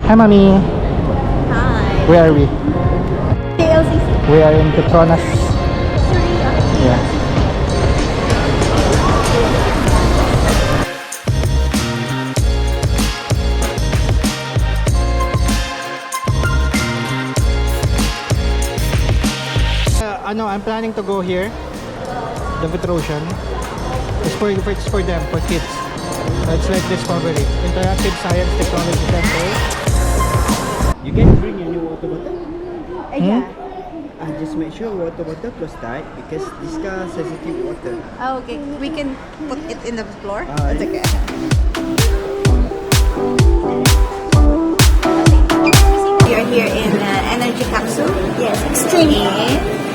Hi, Mommy. Hi. Where are we? KLCC. We are in Petronas. Yeah. I'm planning to go here, the Petrosains. It's for them, for kids. It's like Discovery, Interactive Science Technology Center. You can bring your new water bottle. Yeah. Just make sure water bottle close tight because this car sensitive water. Oh, okay. We can put it in the floor. That's okay. We are here in energy capsule. Yes, extreme.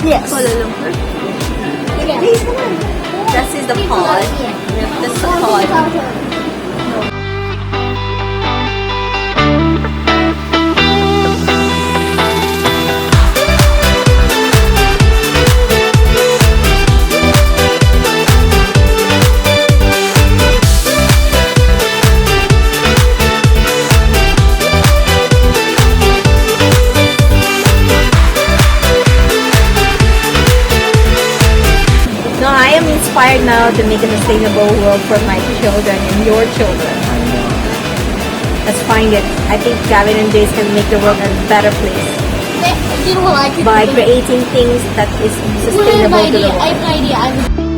Yes. Kuala Lumpur. Yeah. This is the pod. This is the pod. No, I am inspired now to make a sustainable world for my children and your children. Let's find it. I think Gavin and Jace can make the world a better place by creating things that is sustainable to the world. I have an idea.